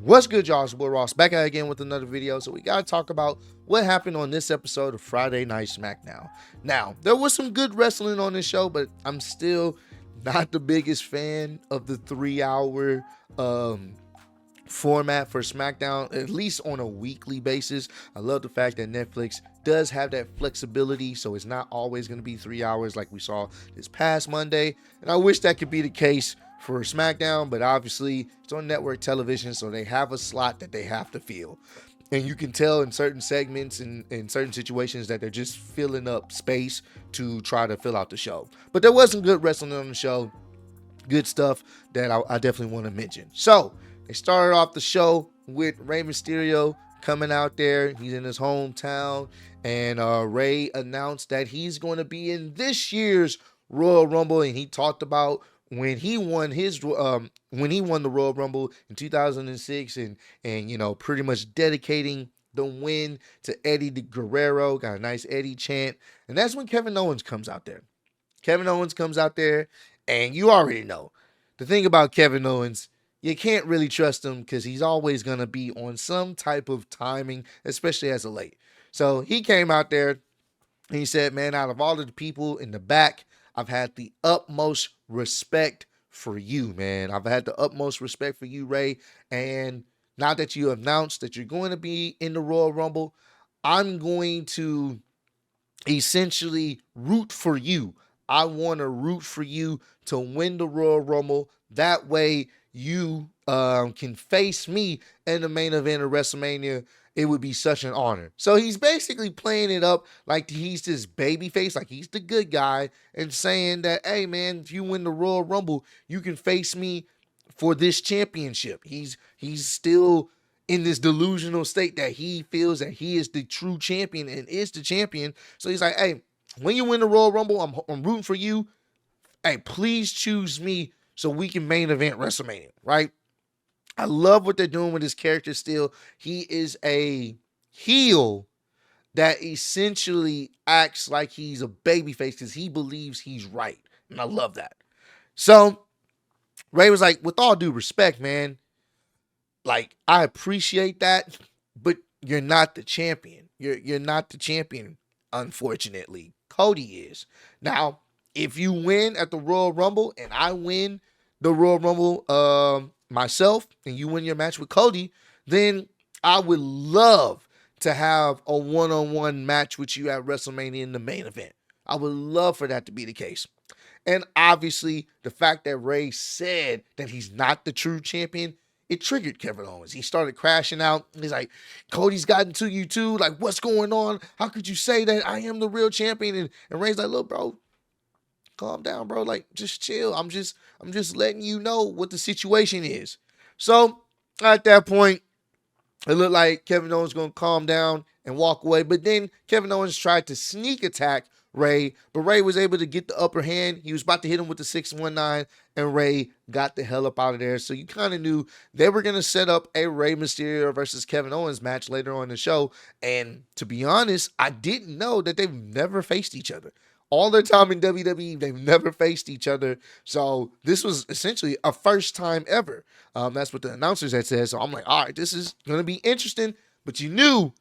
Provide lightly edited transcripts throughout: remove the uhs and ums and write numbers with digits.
What's good, y'all? It's your boy Ross back at again with another video. So we gotta talk about what happened on this episode of Friday Night SmackDown. Now, there was some good wrestling on this show, but I'm still not the biggest fan of the 3 hour format for SmackDown, at least on a weekly basis. I love the fact that Netflix does have that flexibility, so it's not always going to be 3 hours like we saw this past Monday. And I wish that could be the case for SmackDown, but obviously it's on network television, so they have a slot that they have to fill. And you can tell in certain segments and in certain situations that they're just filling up space to try to fill out the show. But there was some good wrestling on the show. Good stuff that I definitely want to mention. So they started off the show with Rey Mysterio coming out there. He's in his hometown, and Rey announced that he's going to be in this year's Royal Rumble, and he talked about when he won the Royal Rumble in 2006, and you know, pretty much dedicating the win to Eddie Guerrero. Got a nice Eddie chant, and that's when Kevin Owens comes out there. Kevin Owens comes out there, and you already know the thing about Kevin Owens. You can't really trust him because he's always going to be on some type of timing, especially as a late. So he came out there and he said, man, out of all of the people in the back, I've had the utmost respect for you, man. I've had the utmost respect for you, Rey. And now that you announced that you're going to be in the Royal Rumble, I'm going to essentially root for you. I want to root for you to win the Royal Rumble. That way you can face me in the main event of WrestleMania. It would be such an honor. So he's basically playing it up like he's this baby face, like he's the good guy, and saying that, hey man, if you win the Royal Rumble, you can face me for this championship. He's still in this delusional state that he feels that he is the true champion and is the champion. So he's like, hey, when you win the Royal Rumble, I'm rooting for you. Hey, please choose me so we can main event WrestleMania, right? I love what they're doing with his character still. He is a heel that essentially acts like he's a babyface because he believes he's right. And I love that. So Rey was like, with all due respect, man, like, I appreciate that, but you're not the champion. You're not the champion, unfortunately. Cody is. Now, if you win at the Royal Rumble and I win the Royal Rumble myself and you win your match with Cody, then I would love to have a one-on-one match with you at WrestleMania in the main event. I would love for that to be the case. And obviously, the fact that Rey said that he's not the true champion, it triggered Kevin Owens. He started crashing out. He's like, Cody's gotten to you too. Like, what's going on? How could you say that I am the real champion? And Rey's like, look, bro, calm down, bro. Like, just chill. I'm just letting you know what the situation is. So at that point, it looked like Kevin Owens was going to calm down and walk away. But then Kevin Owens tried to sneak attack Rey, but Rey was able to get the upper hand. He was about to hit him with the 619, and Rey got the hell up out of there. So you kind of knew they were going to set up a Rey Mysterio versus Kevin Owens match later on in the show. And to be honest, I didn't know that they've never faced each other. All their time in WWE, they've never faced each other. So this was essentially a first time ever. That's what the announcers had said. So I'm like, all right, this is going to be interesting. But you knew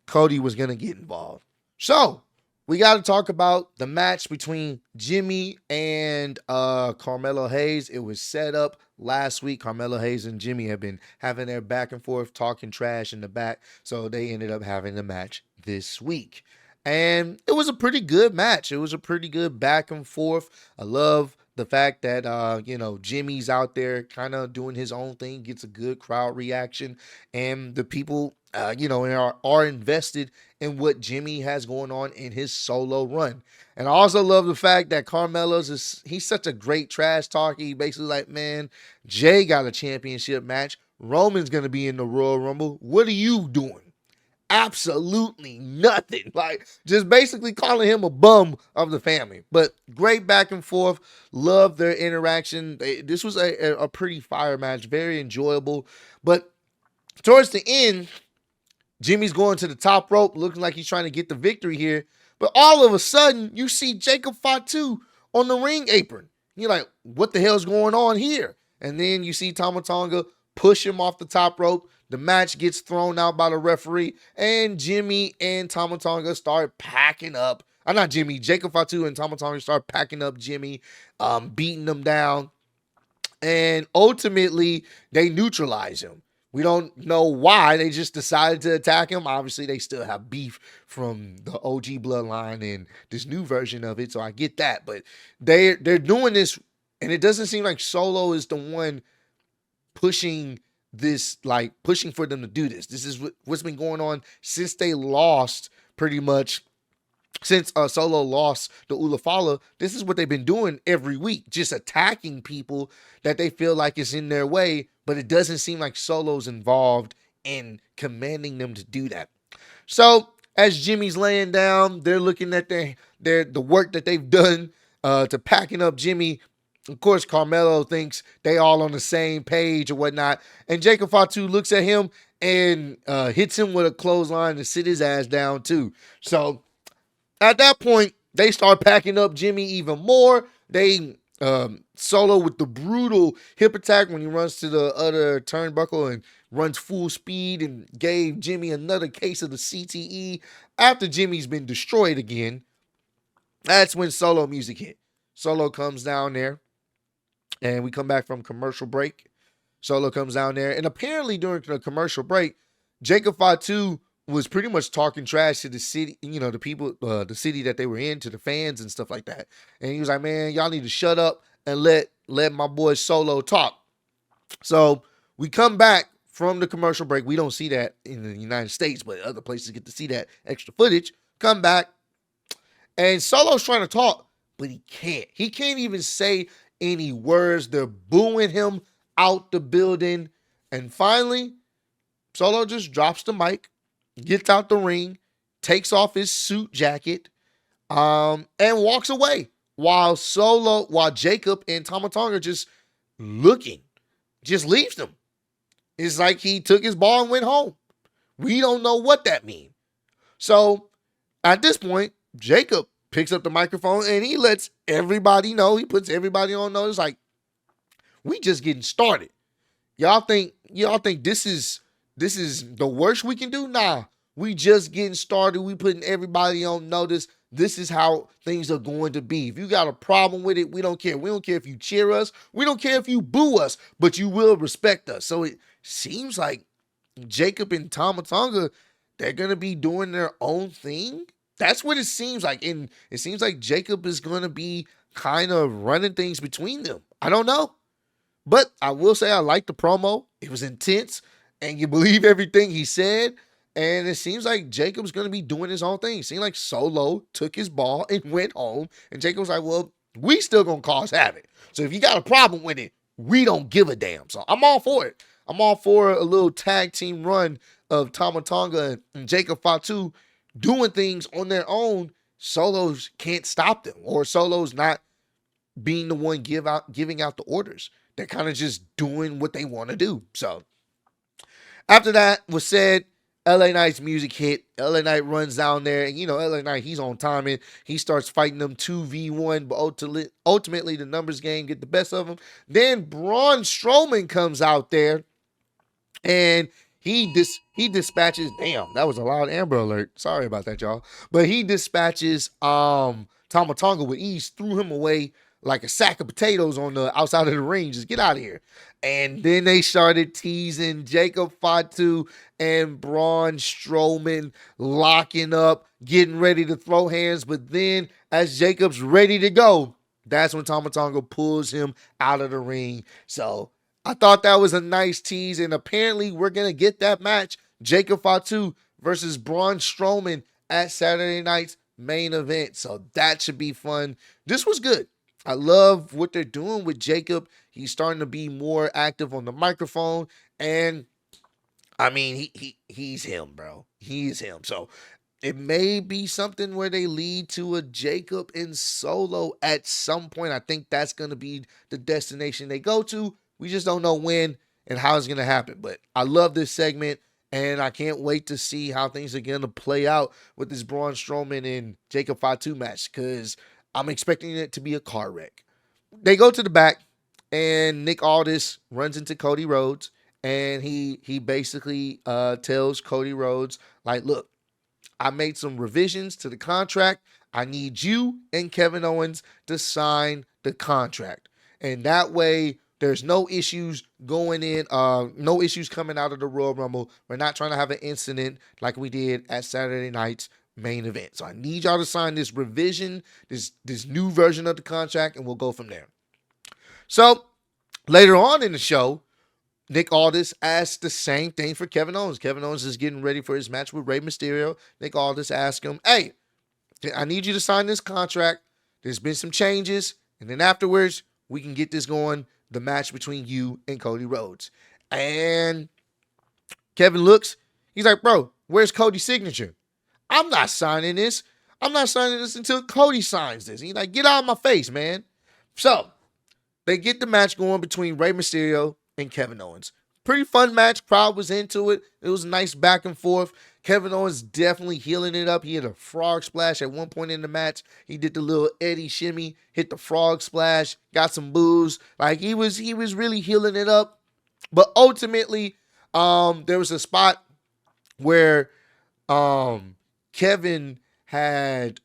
Cody was going to get involved. So we got to talk about the match between Jimmy and Carmelo Hayes. It was set up last week. Carmelo Hayes and Jimmy have been having their back and forth talking trash in the back. So they ended up having the match this week. And it was a pretty good match. It was a pretty good back and forth. I love the fact that, Jimmy's out there kind of doing his own thing, gets a good crowd reaction. And the people, are invested in what Jimmy has going on in his solo run. And I also love the fact that he's such a great trash talker. He basically like, man, Jay got a championship match. Roman's going to be in the Royal Rumble. What are you doing? Absolutely nothing. Like, just basically calling him a bum of the family. But great back and forth. Love their interaction. This was a pretty fire match. Very enjoyable. But towards the end, Jimmy's going to the top rope, looking like he's trying to get the victory here. But all of a sudden, you see Jacob Fatu on the ring apron. You're like, what the hell's going on here? And then you see Tama Tonga push him off the top rope. The match gets thrown out by the referee, and Jimmy and Tama Tonga start packing up. Not Jimmy, Jacob Fatu and Tama Tonga start packing up Jimmy, beating them down, and ultimately they neutralize him. We don't know why. They just decided to attack him. Obviously, they still have beef from the OG bloodline and this new version of it, so I get that. But they're doing this, and it doesn't seem like Solo is the one pushing this, like pushing for them to do this. This is what's been going on since they lost, pretty much. Since Solo lost the Ulafala, this is what they've been doing every week, just attacking people that they feel like is in their way, but it doesn't seem like Solo's involved in commanding them to do that. So as Jimmy's laying down, they're looking at the work that they've done to packing up Jimmy. Of course, Carmelo thinks they all on the same page or whatnot, and Jacob Fatu looks at him and hits him with a clothesline to sit his ass down too. So at that point, they start packing up Jimmy even more. They Solo with the brutal hip attack when he runs to the other turnbuckle and runs full speed and gave Jimmy another case of the CTE. After Jimmy's been destroyed again, that's when Solo music hit. Solo comes down there, and we come back from commercial break. Solo comes down there, and apparently during the commercial break, Jacob Fatu was pretty much talking trash to the city, the people, the city that they were in, to the fans and stuff like that. And he was like, man, y'all need to shut up and let my boy Solo talk. So we come back from the commercial break. We don't see that in the United States, but other places get to see that extra footage. Come back, and Solo's trying to talk, but he can't. He can't even say any words. They're booing him out the building. And finally, Solo just drops the mic, gets out the ring, takes off his suit jacket, and walks away. While Jacob and Tama Tonga just looking, just leaves them. It's like he took his ball and went home. We don't know what that means. So at this point, Jacob picks up the microphone and he lets everybody know. He puts everybody on notice, like, we just getting started. Y'all think this is the worst we can do? Nah, we just getting started. We putting everybody on notice. This is how things are going to be. If you got a problem with it, we don't care. We don't care if you cheer us. We don't care if you boo us, but you will respect us. So it seems like Jacob and Tama Tonga, they're going to be doing their own thing. That's what it seems like. And it seems like Jacob is going to be kind of running things between them. I don't know. But I will say I liked the promo. It was intense, and you believe everything he said. And it seems like Jacob's going to be doing his own thing. It seemed like Solo took his ball and went home. And Jacob was like, well, we still going to cause havoc. So if you got a problem with it, we don't give a damn. So I'm all for it. I'm all for a little tag team run of Tama Tonga and Jacob Fatu doing things on their own. Solos can't stop them, or Solo's not being the one giving out the orders. They're kind of just doing what they want to do. So after that was said, LA Knight's music hit. LA Knight runs down there, and LA Knight, he's on timing. He starts fighting them 2v1, but ultimately the numbers game get the best of him. Then Braun Strowman comes out there, and he dispatches. Damn, that was a loud Amber Alert. Sorry about that, y'all. But he dispatches Tama Tonga with ease, threw him away like a sack of potatoes on the outside of the ring. Just get out of here. And then they started teasing Jacob Fatu and Braun Strowman locking up, getting ready to throw hands. But then as Jacob's ready to go, that's when Tama Tonga pulls him out of the ring. So I thought that was a nice tease. And apparently we're going to get that match, Jacob Fatu versus Braun Strowman, at Saturday night's main event. So that should be fun. This was good. I love what they're doing with Jacob. He's starting to be more active on the microphone. And I mean, he's him, bro. He's him. So it may be something where they lead to a Jacob and Solo at some point. I think that's going to be the destination they go to. We just don't know when and how it's going to happen. But I love this segment, and I can't wait to see how things are going to play out with this Braun Strowman and Jacob Fatu match, because I'm expecting it to be a car wreck. They go to the back, and Nick Aldis runs into Cody Rhodes, and he basically tells Cody Rhodes, like, look, I made some revisions to the contract. I need you and Kevin Owens to sign the contract. And that way there's no issues going in, no issues coming out of the Royal Rumble. We're not trying to have an incident like we did at Saturday night's main event. So I need y'all to sign this revision, this new version of the contract, and we'll go from there. So later on in the show, Nick Aldis asked the same thing for Kevin Owens. Kevin Owens is getting ready for his match with Rey Mysterio. Nick Aldis asked him, hey, I need you to sign this contract. There's been some changes. And then afterwards, we can get this going, the match between you and Cody Rhodes. And Kevin looks, he's like, bro, where's Cody's signature? I'm not signing this. I'm not signing this until Cody signs this. He's like, get out of my face, man. So they get the match going between Rey Mysterio and Kevin Owens. Pretty fun match. Crowd was into it. It was a nice back and forth. Kevin Owens definitely healing it up. He had a frog splash at one point in the match. He did the little Eddie shimmy, hit the frog splash, got some boos. Like he was really healing it up. But ultimately, there was a spot where Kevin had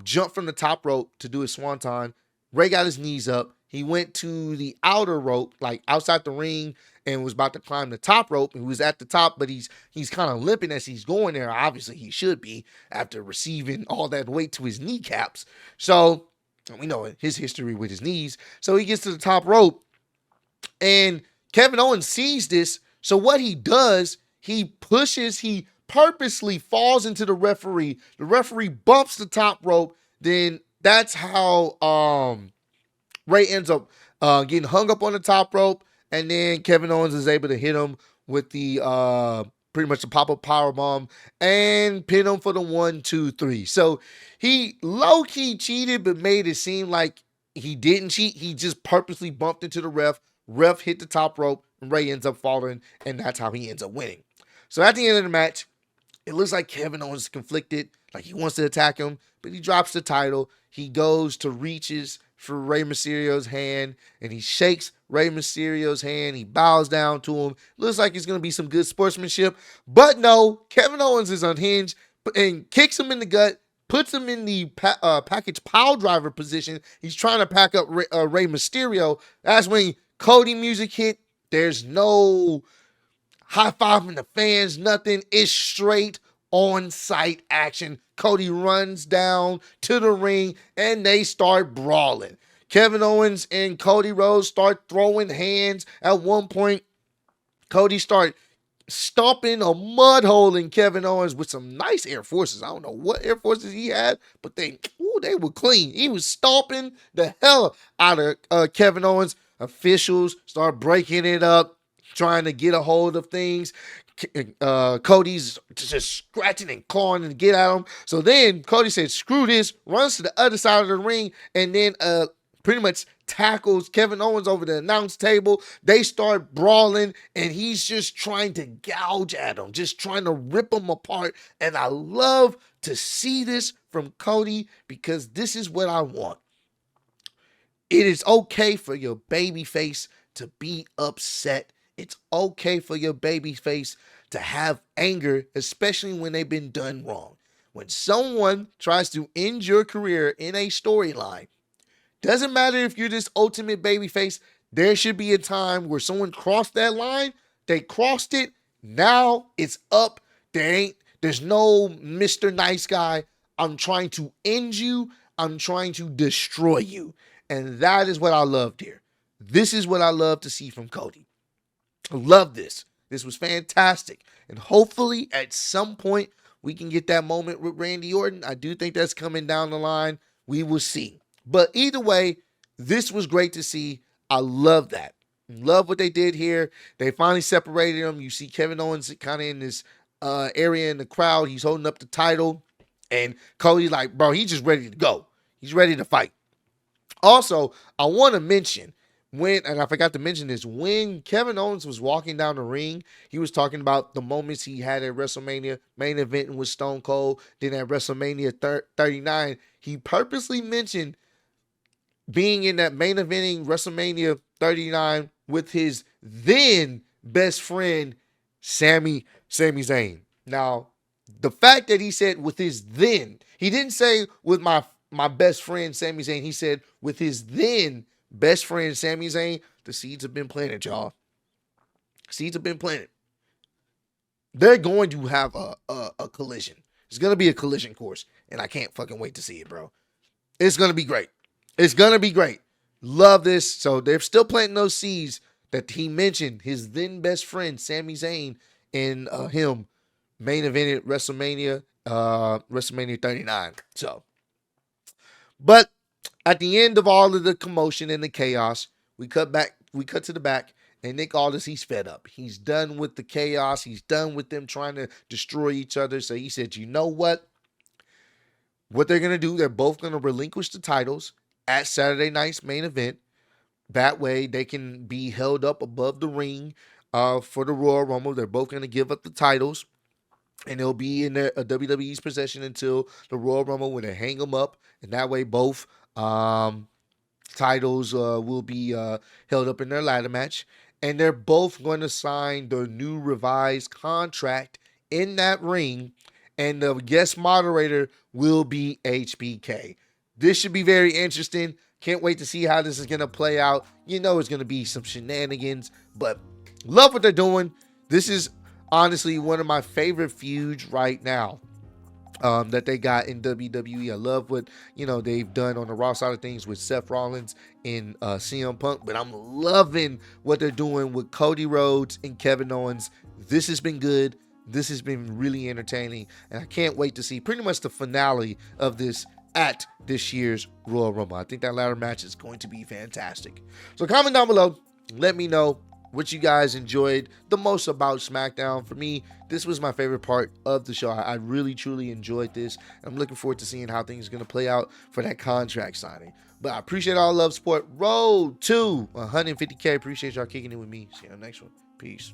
jumped from the top rope to do his swanton. Ray got his knees up. He went to the outer rope, like outside the ring, and was about to climb the top rope. He was at the top, but he's kind of limping as he's going there. Obviously, he should be after receiving all that weight to his kneecaps. So we know his history with his knees. So he gets to the top rope, and Kevin Owens sees this. So what he does, he purposely falls into the referee. The referee bumps the top rope. Then that's how Ray ends up getting hung up on the top rope, and then Kevin Owens is able to hit him with the pretty much the pop-up power bomb and pin him for the 1, 2, 3. So he low-key cheated, but made it seem like he didn't cheat. He just purposely bumped into the ref. Ref hit the top rope, and Ray ends up falling, and that's how he ends up winning. So at the end of the match, it looks like Kevin Owens is conflicted, like he wants to attack him, but he drops the title. He goes to reaches for Rey Mysterio's hand, and he shakes Rey Mysterio's hand. He bows down to him. Looks like it's going to be some good sportsmanship, but no, Kevin Owens is unhinged and kicks him in the gut, puts him in the package pile driver position. He's trying to pack up Rey Mysterio. That's when Cody music hit. There's no high-fiving the fans, nothing. It's straight on-site action. Cody runs down to the ring, and they start brawling. Kevin Owens and Cody Rhodes start throwing hands. At one point, Cody start stomping a mud hole in Kevin Owens with some nice Air Forces. I don't know what Air Forces he had, but they were clean. He was stomping the hell out of Kevin Owens. Officials start breaking it up, trying to get a hold of things. Cody's just scratching and clawing to get at him. So then Cody said, screw this, runs to the other side of the ring, and then pretty much tackles Kevin Owens over the announce table. They start brawling, and he's just trying to gouge at him, just trying to rip him apart. And I love to see this from Cody because this is what I want. It is okay for your baby face to be upset. It's okay for your baby face to have anger, especially when they've been done wrong. When someone tries to end your career in a storyline, doesn't matter if you're this ultimate babyface, there should be a time where someone crossed that line, they crossed it, now it's up. There's no Mr. Nice Guy. I'm trying to end you. I'm trying to destroy you. And that is what I loved here. This is what I love to see from Cody. I love this. This was fantastic. And hopefully at some point we can get that moment with Randy Orton. I do think that's coming down the line. We will see. But either way, this was great to see. I love that. Love what they did here. They finally separated them. You see Kevin Owens kind of in this area in the crowd. He's holding up the title. And Cody's like, bro, he's just ready to go. He's ready to fight. Also, I want to mention, and I forgot to mention this, when Kevin Owens was walking down the ring, he was talking about the moments he had at WrestleMania, main eventing with Stone Cold, then at WrestleMania 39, he purposely mentioned being in that main eventing WrestleMania 39 with his then best friend, Sami Zayn. Now, the fact that he said with his then, he didn't say with my best friend Sami Zayn. He said with his then best friend Sami Zayn. The seeds have been planted, y'all. Seeds have been planted. They're going to have a collision. It's gonna be a collision course, and I can't fucking wait to see it, bro. It's gonna be great. It's gonna be great. Love this. So they're still planting those seeds that he mentioned. His then best friend Sami Zayn and him main event at WrestleMania 39. So, but at the end of all of the commotion and the chaos, we cut to the back, and Nick Aldis, he's fed up. He's done with the chaos. He's done with them trying to destroy each other. So he said, you know what? What they're going to do, they're both going to relinquish the titles at Saturday night's main event. That way, they can be held up above the ring for the Royal Rumble. They're both going to give up the titles, and it'll be in WWE's possession until the Royal Rumble when they hang them up. And that way, both titles will be held up in their ladder match. And they're both going to sign the new revised contract in that ring. And the guest moderator will be HBK. This should be very interesting. Can't wait to see how this is going to play out. You know it's going to be some shenanigans, but love what they're doing. This is honestly one of my favorite feuds right now that they got in WWE. I love what, they've done on the Raw side of things with Seth Rollins and CM Punk, but I'm loving what they're doing with Cody Rhodes and Kevin Owens. This has been good. This has been really entertaining, and I can't wait to see pretty much the finale of this at this year's Royal Rumble. I think that ladder match is going to be fantastic. So comment down below. Let me know what you guys enjoyed the most about SmackDown. For me, this was my favorite part of the show. I really, truly enjoyed this. I'm looking forward to seeing how things are going to play out for that contract signing. But I appreciate all love, support. Road to 150K. Appreciate y'all kicking it with me. See you on the next one. Peace.